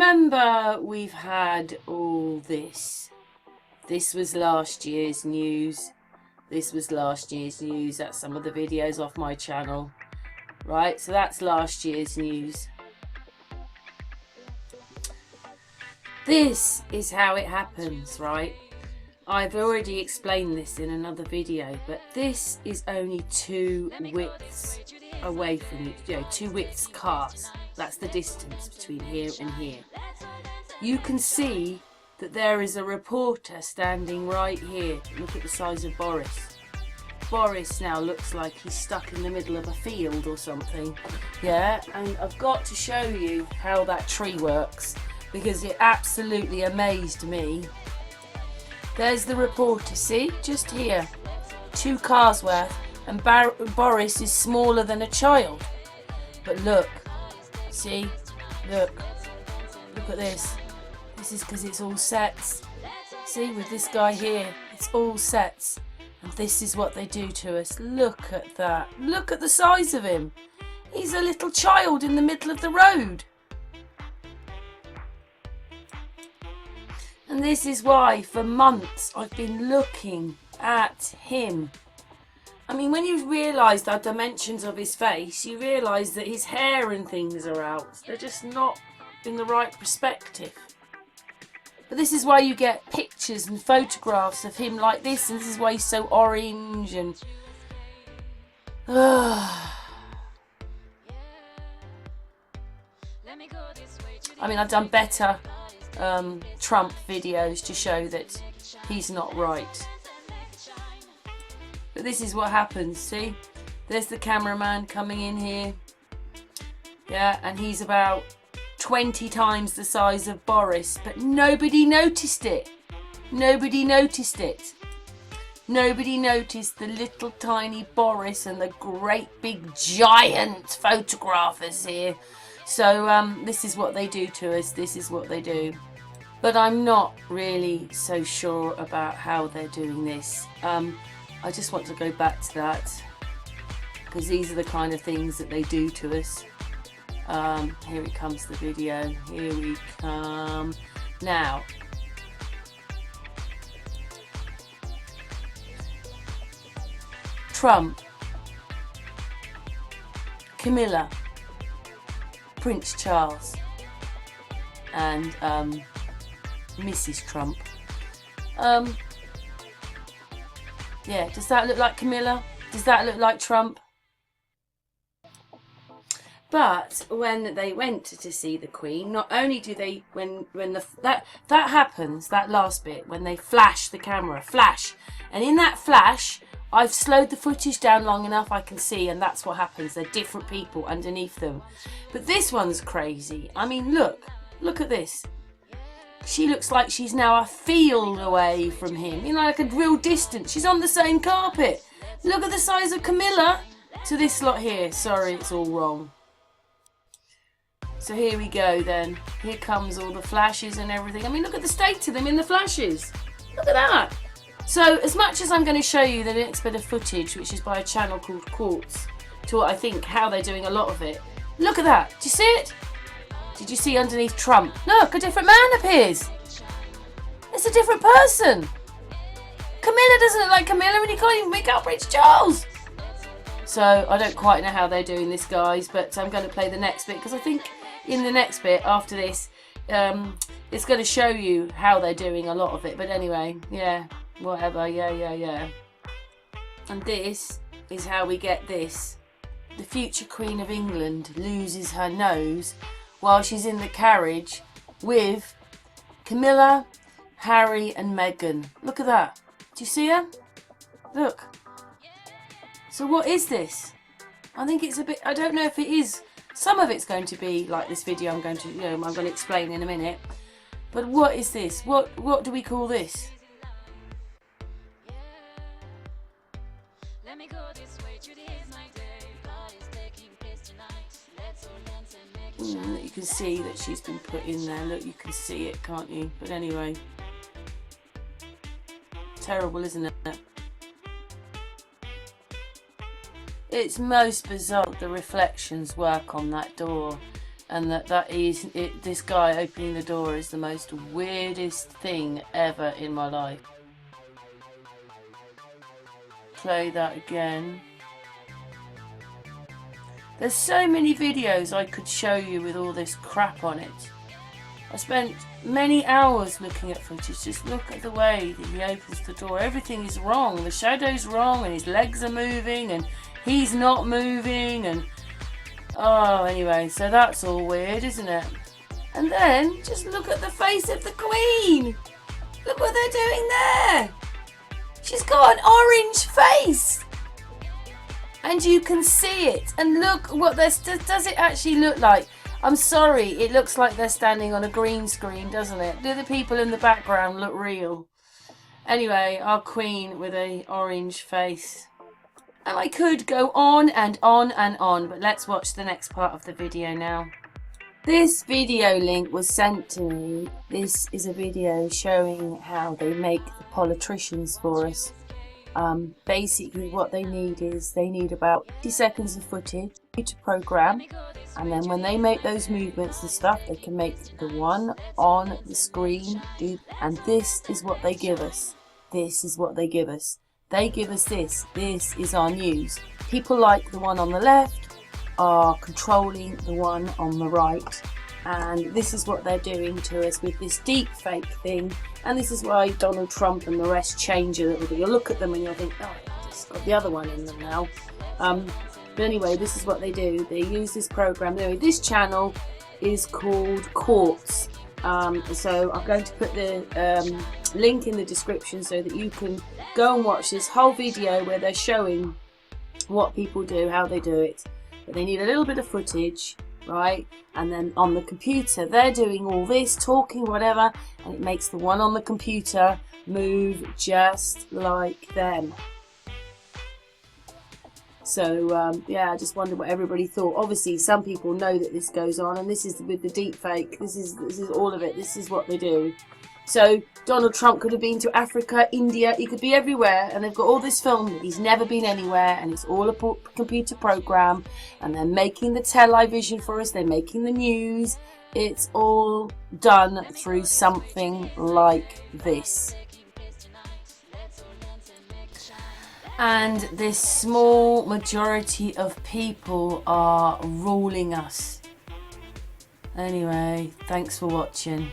remember we've had all this. This was last year's news. This was last year's news. That's some of the videos off my channel. Right, so that's last year's news. This is how it happens, right? I've already explained this in another video, but this is only 2 widths away from you, 2 widths cars. That's the distance between here and here. You can see that there is a reporter standing right here. Look at the size of Boris. Boris now looks like he's stuck in the middle of a field or something. Yeah, and I've got to show you how that tree works because it absolutely amazed me. There's the reporter, see? Just here. 2 cars worth, and Boris is smaller than a child. But look, see? Look at this. This is because it's all sets. See, with this guy here, it's all sets. And this is what they do to us. Look at that. Look at the size of him. He's a little child in the middle of the road. And this is why, for months, I've been looking at him. I mean, when you realise the dimensions of his face, you realise that his hair and things are out. They're just not in the right perspective. But this is why you get pictures and photographs of him like this, and this is why he's so orange and... I mean, I've done better Trump videos to show that he's not right. But this is what happens, see? There's the cameraman coming in here. Yeah, and he's about 20 times the size of Boris, but nobody noticed it. Nobody noticed it. Nobody noticed the little tiny Boris and the great big giant photographers here. So this is what they do to us. This is what they do. But I'm not really so sure about how they're doing this. I just want to go back to that because these are the kind of things that they do to us. Here it comes, the video. Here we come. Now, Trump, Camilla, Prince Charles, and Mrs. Trump. Yeah, does that look like Camilla? Does that look like Trump? But when they went to see the Queen, not only do they, when that happens, that last bit, when they flash the camera, and in that flash, I've slowed the footage down long enough I can see, and that's what happens. They're different people underneath them. But this one's crazy. I mean, look at this. She looks like she's now a field away from him, you know, like a real distance. She's on the same carpet. Look at the size of Camilla to this lot here. Sorry, it's all wrong. So here we go then. Here comes all the flashes and everything. I mean, look at the state of them in the flashes. Look at that. So as much as I'm going to show you the next bit of footage, which is by a channel called Quartz, to what I think how they're doing a lot of it. Look at that. Do you see it? Did you see underneath Trump? Look, a different man appears. It's a different person. Camilla doesn't look like Camilla, and you can't even make out Prince Charles. So I don't quite know how they're doing this, guys, but I'm going to play the next bit because I think in the next bit after this, it's going to show you how they're doing a lot of it. But anyway, yeah, whatever, yeah. And this is how we get this. The future Queen of England loses her nose while she's in the carriage with Camilla, Harry and Meghan. Look at that. Do you see her? Look. So what is this? I think it's a bit, I don't know if it is, some of it's going to be like this video I'm going to explain in a minute. But what is this? What do we call this? You can see that she's been put in there. Look, you can see it, can't you? But anyway, terrible, isn't it? It's most bizarre. The reflections work on that door. and that is it. This guy opening the door is the most weirdest thing ever in my life. Play that again. There's so many videos I could show you with all this crap on it. I spent many hours looking at footage. Just look at the way that he opens the door. Everything is wrong. The shadow's wrong, and his legs are moving, and he's not moving, and oh, anyway, so that's all weird, isn't it? And then just look at the face of the Queen. Look what they're doing there. She's got an orange face. And you can see it. And look what does it actually look like? I'm sorry, it looks like they're standing on a green screen, doesn't it? Do the people in the background look real? Anyway, our Queen with a orange face. And I could go on and on and on, but let's watch the next part of the video now. This video link was sent to me. This is a video showing how they make the politicians for us. Basically what they need is they need about 50 seconds of footage to program, and then when they make those movements and stuff, they can make the one on the screen do, and this is what they give us. This is what they give us. They give us this. This is our news. People like the one on the left are controlling the one on the right, and this is what they're doing to us with this deep fake thing. And this is why Donald Trump and the rest change a little bit. You look at them and you'll think, oh, it's got the other one in them now. But anyway, this is what they do. They use this program. Anyway, this channel is called Quartz. So I'm going to put the link in the description so that you can go and watch this whole video where they're showing what people do, how they do it. But they need a little bit of footage, right? And then on the computer they're doing all this, talking, whatever, and it makes the one on the computer move just like them. So yeah, I just wonder what everybody thought. Obviously some people know that this goes on, and this is with the deep fake. This is all of it. This is what they do. So Donald Trump could have been to Africa, India, he could be everywhere, and they've got all this film that he's never been anywhere, and it's all a computer program, and they're making the television for us, they're making the news. It's all done through something like this. And this small majority of people are ruling us. Anyway, thanks for watching.